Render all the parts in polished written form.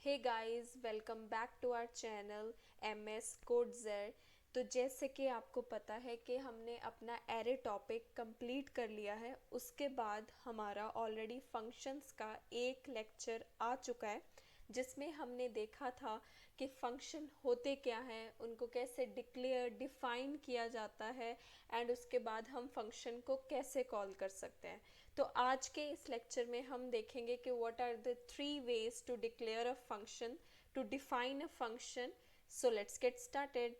Hey guys, welcome back to our channel M S कोडजेड। तो जैसे कि आपको पता है कि हमने अपना एरे टॉपिक कंप्लीट कर लिया है। उसके बाद हमारा ऑलरेडी फंक्शंस का एक लेक्चर आ चुका है जिसमें हमने देखा था कि फंक्शन होते क्या हैं, उनको कैसे डिक्लेयर डिफाइन किया जाता है एंड उसके बाद हम फंक्शन को कैसे कॉल कर सकते हैं। तो आज के इस लेक्चर में हम देखेंगे कि what are the three ways to declare a function, to define a function. So let's get started.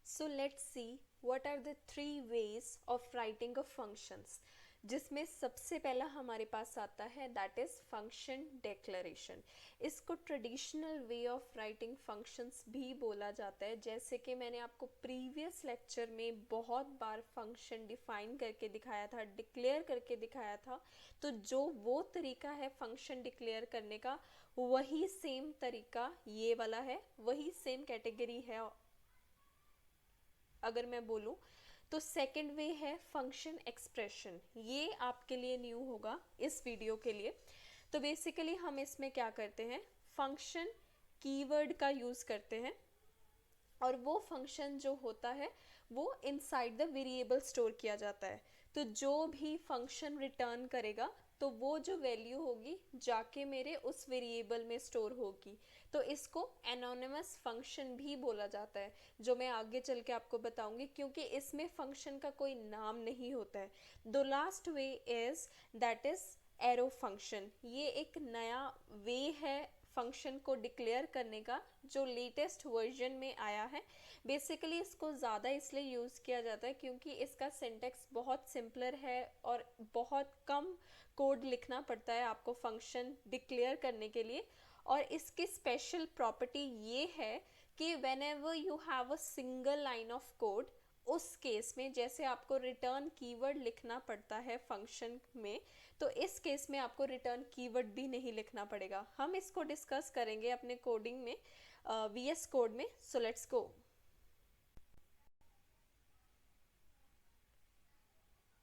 So let's see what are the three ways of writing a functions, जिसमें सबसे पहला हमारे पास आता है दैट इज फंक्शन डेक्लरेशन। इसको traditional way of writing functions भी बोला जाता है। जैसे कि मैंने आपको प्रीवियस लेक्चर में बहुत बार फंक्शन डिफाइन करके दिखाया था, डिक्लेयर करके दिखाया था। तो जो वो तरीका है फंक्शन डिक्लेयर करने का, वही सेम तरीका ये वाला है, वही सेम कैटेगरी है। अगर मैं बोलूँ तो सेकंड वे है फंक्शन एक्सप्रेशन। ये आपके लिए न्यू होगा इस वीडियो के लिए। तो बेसिकली हम इसमें क्या करते हैं, फंक्शन कीवर्ड का यूज़ करते हैं और वो फंक्शन जो होता है वो इनसाइड द वेरिएबल स्टोर किया जाता है। तो जो भी फंक्शन रिटर्न करेगा तो वो जो वैल्यू होगी जाके मेरे उस वेरिएबल में स्टोर होगी। तो इसको एनोनिमस फंक्शन भी बोला जाता है, जो मैं आगे चल के आपको बताऊंगी, क्योंकि इसमें फंक्शन का कोई नाम नहीं होता है। The last way is that is arrow function. ये एक नया वे है फंक्शन को डिक्लेयर करने का, जो लेटेस्ट वर्जन में आया है। बेसिकली इसको ज़्यादा इसलिए यूज़ किया जाता है क्योंकि इसका सिंटेक्स बहुत सिंपलर है और बहुत कम कोड लिखना पड़ता है आपको फंक्शन डिक्लेयर करने के लिए। और इसकी स्पेशल प्रॉपर्टी ये है कि when ever you have a single line of code, उस केस में जैसे आपको रिटर्न कीवर्ड लिखना पड़ता है फंक्शन में, तो इस केस में आपको रिटर्न कीवर्ड भी नहीं लिखना पड़ेगा। हम इसको डिस्कस करेंगे अपने कोडिंग में, वीएस कोड में। So let's go.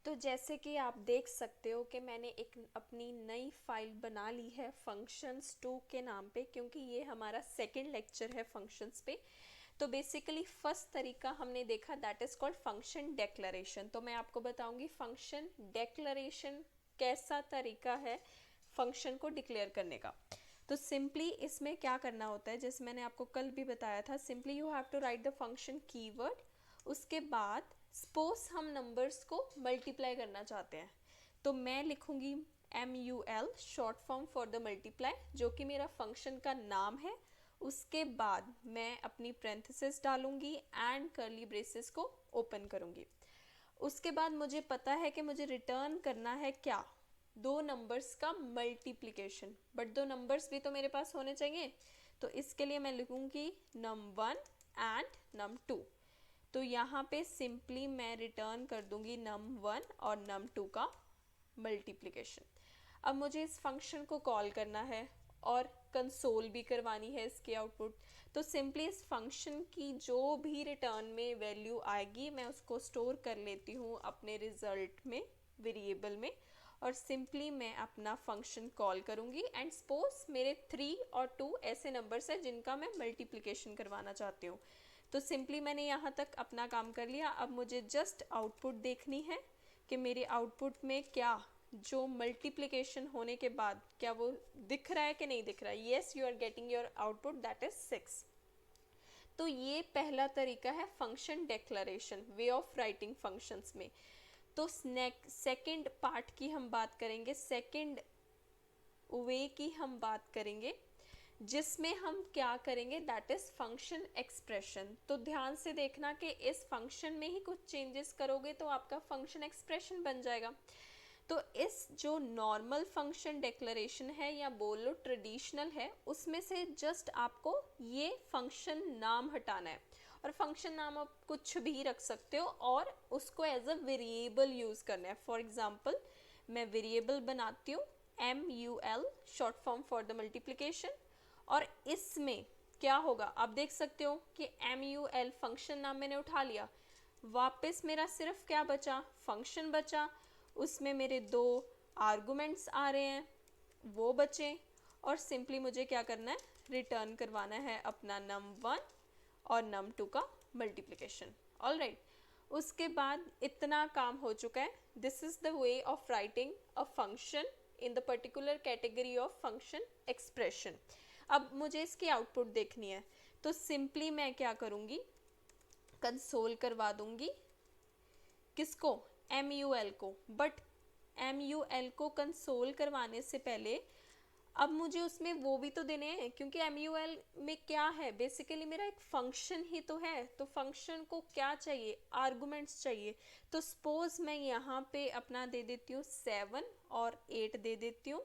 तो जैसे कि आप देख सकते हो कि मैंने एक अपनी नई फाइल बना ली है फंक्शंस 2 के नाम पे, क्योंकि ये हमारा सेकंड लेक्चर है फंक्शंस पे। तो बेसिकली फर्स्ट तरीका हमने देखा that is called function declaration. तो मैं आपको बताऊंगी फंक्शन डेक्लरेशन कैसा तरीका है फंक्शन को डिक्लेयर करने का। तो सिंपली इसमें क्या करना होता है, जैसे मैंने आपको कल भी बताया था, simply you have to write the function keyword. उसके बाद सपोज हम नंबर्स को मल्टीप्लाई करना चाहते हैं, तो मैं लिखूंगी MUL, short form for the multiply, जो कि मेरा फंक्शन का नाम है। उसके बाद मैं अपनी पैरेंथेसिस डालूंगी एंड कर्ली ब्रेसेस को ओपन करूंगी। उसके बाद मुझे पता है कि मुझे रिटर्न करना है क्या, दो नंबर्स का मल्टीप्लिकेशन, बट दो नंबर्स भी तो मेरे पास होने चाहिए। तो इसके लिए मैं लिखूंगी num1 एंड num2। तो यहाँ पे सिंपली मैं रिटर्न कर दूंगी num1 और num2 का मल्टीप्लिकेशन। अब मुझे इस फंक्शन को कॉल करना है और कंसोल भी करवानी है इसकी आउटपुट। तो सिंपली इस फंक्शन की जो भी रिटर्न में वैल्यू आएगी मैं उसको स्टोर कर लेती हूँ अपने रिजल्ट में, वेरिएबल में, और सिंपली मैं अपना फंक्शन कॉल करूँगी। एंड सपोज मेरे 3 और 2 ऐसे नंबर्स हैं जिनका मैं मल्टीप्लिकेशन करवाना चाहती हूँ। तो सिंपली मैंने यहाँ तक अपना काम कर लिया। अब मुझे जस्ट आउटपुट देखनी है कि मेरे आउटपुट में क्या, जो मल्टीप्लिकेशन होने के बाद क्या वो दिख रहा है कि नहीं दिख रहा है। Yes, you are getting your output that is 6। तो ये पहला तरीका है function declaration, way of writing functions में। तो सेकंड पार्ट की हम बात करेंगे, सेकंड वे की हम बात करेंगे, जिसमें हम क्या करेंगे दैट इज फंक्शन एक्सप्रेशन। तो ध्यान से देखना कि इस फंक्शन में ही कुछ चेंजेस करोगे तो आपका फंक्शन एक्सप्रेशन बन जाएगा। तो इस जो नॉर्मल फंक्शन डेक्लरेशन है या बोलो ट्रेडिशनल है, उसमें से जस्ट आपको ये फंक्शन नाम हटाना है। और फंक्शन नाम आप कुछ भी रख सकते हो और उसको एज अ वेरिएबल यूज़ करना है। फॉर एग्जाम्पल मैं वेरिएबल बनाती हूँ MUL, short form for the multiplication. और इसमें क्या होगा आप देख सकते हो कि MUL फंक्शन नाम मैंने उठा लिया, वापस मेरा सिर्फ क्या बचा, फंक्शन बचा। उसमें मेरे दो आर्गुमेंट्स आ रहे हैं वो बचे, और सिंपली मुझे क्या करना है, रिटर्न करवाना है अपना num1 और num2 का मल्टीप्लिकेशन। ऑलराइट, उसके बाद इतना काम हो चुका है। This is the way of writing a function in the particular category of function expression. अब मुझे इसकी आउटपुट देखनी है, तो सिंपली मैं क्या करूँगी, कंसोल करवा दूंगी किसको, MUL को। बट MUL को कंसोल करवाने से पहले अब मुझे उसमें वो भी तो देने हैं, क्योंकि MUL में क्या है, बेसिकली मेरा एक फंक्शन ही तो है, तो फंक्शन को क्या चाहिए, आर्गुमेंट्स चाहिए। तो सपोज मैं यहाँ पे अपना दे देती हूँ 7 और 8 दे देती हूँ,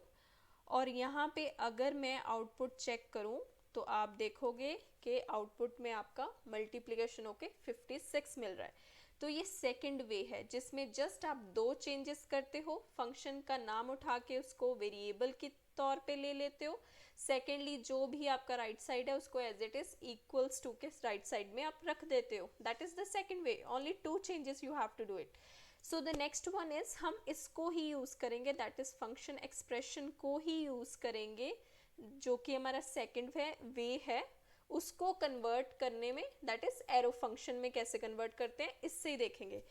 और यहाँ पे अगर मैं आउटपुट चेक करूँ तो आप देखोगे कि आउटपुट में आपका मल्टीप्लिकेशन होके 56 मिल रहा है। तो ये सेकंड वे है जिसमें जस्ट आप दो चेंजेस करते हो, फंक्शन का नाम उठा के उसको वेरिएबल के तौर पे ले लेते हो। सेकेंडली जो भी आपका राइट साइड है उसको as it is equals to के राइट साइड में आप रख देते हो। That is the second way, only 2 changes you have to do it. So the next one is हम इसको ही यूज करेंगे, दैट इज फंक्शन एक्सप्रेशन को ही यूज करेंगे, जो कि हमारा सेकेंड वे है उसको कन्वर्ट करने में, दैट इज एरो फंक्शन में कैसे कन्वर्ट करते हैं इससे ही देखेंगे।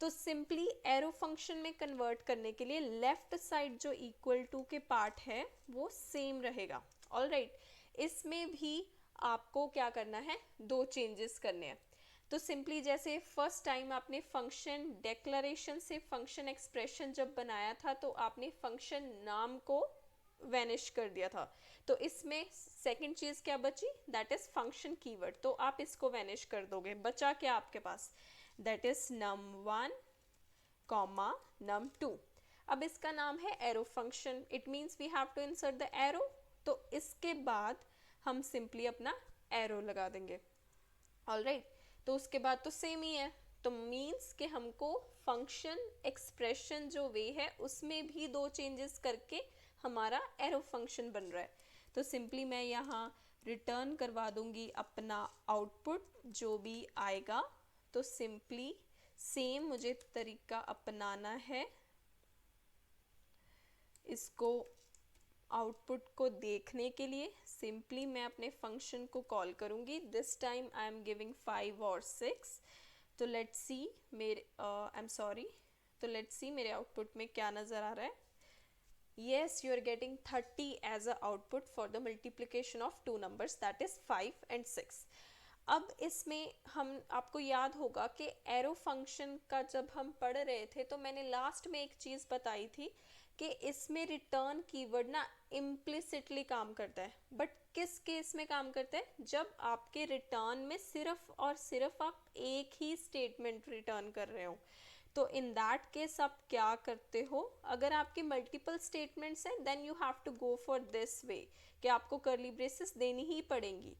तो सिंपली एरो फंक्शन में कन्वर्ट करने के लिए लेफ्ट साइड जो इक्वल टू के पार्ट है वो सेम रहेगा। ऑलराइट, इसमें भी आपको क्या करना है, 2 चेंजेस करने हैं। तो सिंपली जैसे फर्स्ट टाइम आपने फंक्शन डेक्लरेशन से फंक्शन एक्सप्रेशन जब बनाया था तो आपने फंक्शन नाम को वैनिश कर दिया था, तो इसमें सेकंड चीज क्या बची, दैट इज फंक्शन कीवर्ड। तो आप इसको वैनिश कर दोगे, बचा क्या आपके पास, that is num1 comma num2। अब इसका नाम है arrow function, it means we have to insert the arrow, तो इसके बाद हम सिंपली अपना एरो लगा देंगे। ऑलराइट, तो उसके बाद तो सेम ही है, तो मीन्स कि हमको फंक्शन एक्सप्रेशन जो वे है उसमें भी 2 चेंजेस करके हमारा एरो फंक्शन बन रहा है। तो सिंपली मैं यहाँ रिटर्न करवा दूंगी अपना आउटपुट जो भी आएगा। तो सिंपली सेम मुझे तरीका अपनाना है, इसको आउटपुट को देखने के लिए सिंपली मैं अपने फंक्शन को कॉल करूंगी। This time I am giving 5 और 6। तो लेट्स सी मेरे आई एम सॉरी, तो लेट्स सी मेरे आउटपुट में क्या नज़र आ रहा है। Yes, you are getting 30 as a output for the multiplication of 2 numbers, that is 5 and 6. अब इसमें हम आपको याद होगा कि एरो फंक्शन का जब हम पढ़ रहे थे तो मैंने लास्ट में एक चीज़ बताई थी कि इसमें रिटर्न कीवर्ड ना इम्प्लिसिटली काम करता है। बट किस केस में काम करता है, जब आपके रिटर्न में सिर्फ और सिर्फ आप एक ही स्टेटमेंट रिटर्न कर रहे हो। तो इन दैट केस आप क्या करते हो, अगर आपके मल्टीपल स्टेटमेंट्स हैं then you have to go for this way कि आपको कर्ली ब्रेसेस देनी ही पड़ेंगी।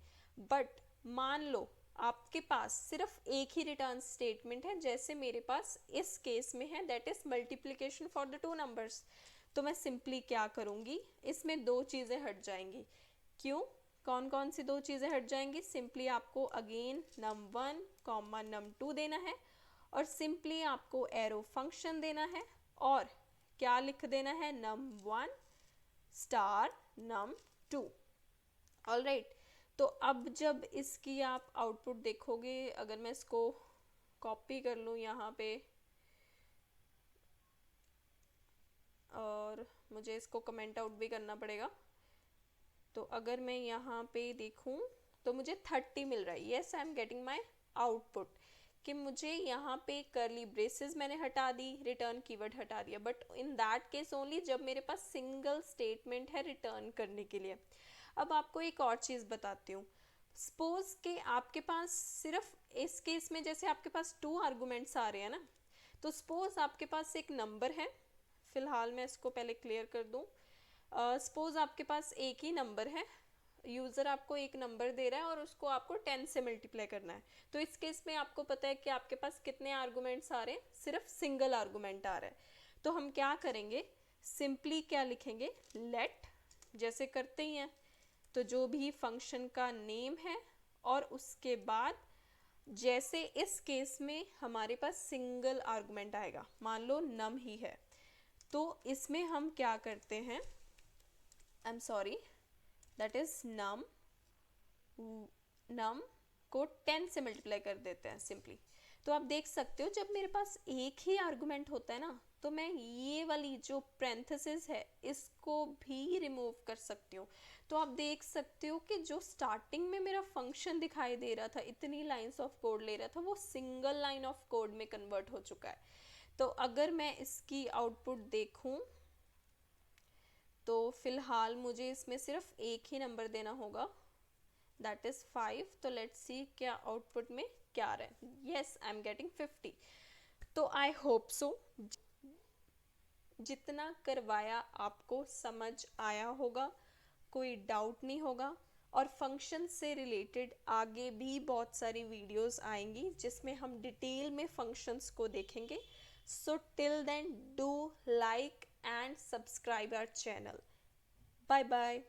बट मान लो आपके पास सिर्फ एक ही रिटर्न स्टेटमेंट है, जैसे मेरे पास इस केस में है, that is multiplication for the 2 numbers. तो मैं सिंपली क्या करूँगी, इसमें 2 चीज़ें हट जाएंगी। क्यों, कौन कौन सी 2 चीज़ें हट जाएंगी, सिंपली आपको अगेन num1 कॉमा num2 देना है, और सिंपली आपको एरो फंक्शन देना है, और क्या लिख देना है, num1 स्टार num2। ऑलराइट, तो अब जब इसकी आप आउटपुट देखोगे, अगर मैं इसको कॉपी कर लूँ यहाँ पे और मुझे इसको कमेंट आउट भी करना पड़ेगा, तो अगर मैं यहाँ पे देखूँ तो मुझे 30 मिल रहा है। Yes, I am getting my output कि मुझे यहाँ पे कर्ली ब्रेसेस मैंने हटा दी, रिटर्न कीवर्ड हटा दिया, but in that case only जब मेरे पास सिंगल स्टेटमेंट है रिटर्न करने के लिए। अब आपको एक और चीज़ बताती हूँ, सपोज कि आपके पास सिर्फ इस केस में जैसे आपके पास 2 आर्गूमेंट्स आ रहे हैं ना, तो सपोज आपके पास एक नंबर है, फिलहाल मैं इसको पहले क्लियर कर दूँ। सपोज आपके पास एक ही नंबर है, यूज़र आपको एक नंबर दे रहा है और उसको आपको 10 से मल्टीप्लाई करना है। तो इस केस में आपको पता है कि आपके पास कितने आर्गूमेंट्स आ रहे हैं, सिर्फ सिंगल आर्गूमेंट आ रहा है। तो हम क्या करेंगे, सिंपली क्या लिखेंगे, लेट, जैसे करते ही हैं, तो जो भी फंक्शन का नेम है और उसके बाद जैसे इस केस में हमारे पास सिंगल आर्गूमेंट आएगा, मान लो नम ही है, तो इसमें हम क्या करते हैं, I am sorry, that is num, num को 10 से मल्टीप्लाई कर देते हैं सिंपली। तो आप देख सकते हो जब मेरे पास एक ही आर्गुमेंट होता है ना, तो मैं ये वाली जो पैरेंथेसिस है इसको भी रिमूव कर सकती हूँ। तो आप देख सकते हो कि जो स्टार्टिंग में मेरा फंक्शन दिखाई दे रहा था, इतनी लाइंस ऑफ कोड ले रहा था, वो सिंगल लाइन ऑफ कोड में कन्वर्ट हो चुका है। तो अगर मैं इसकी आउटपुट देखूं तो फिलहाल मुझे इसमें सिर्फ एक ही नंबर देना होगा, दैट इज 5। तो लेट्स सी क्या आउटपुट में क्या आ रहा है। Yes, I am getting 50। तो आई होप सो जितना करवाया आपको समझ आया होगा, कोई डाउट नहीं होगा। और फंक्शन से रिलेटेड आगे भी बहुत सारी वीडियोस आएंगी जिसमें हम डिटेल में फंक्शंस को देखेंगे। So till then do like and subscribe our channel. Bye bye.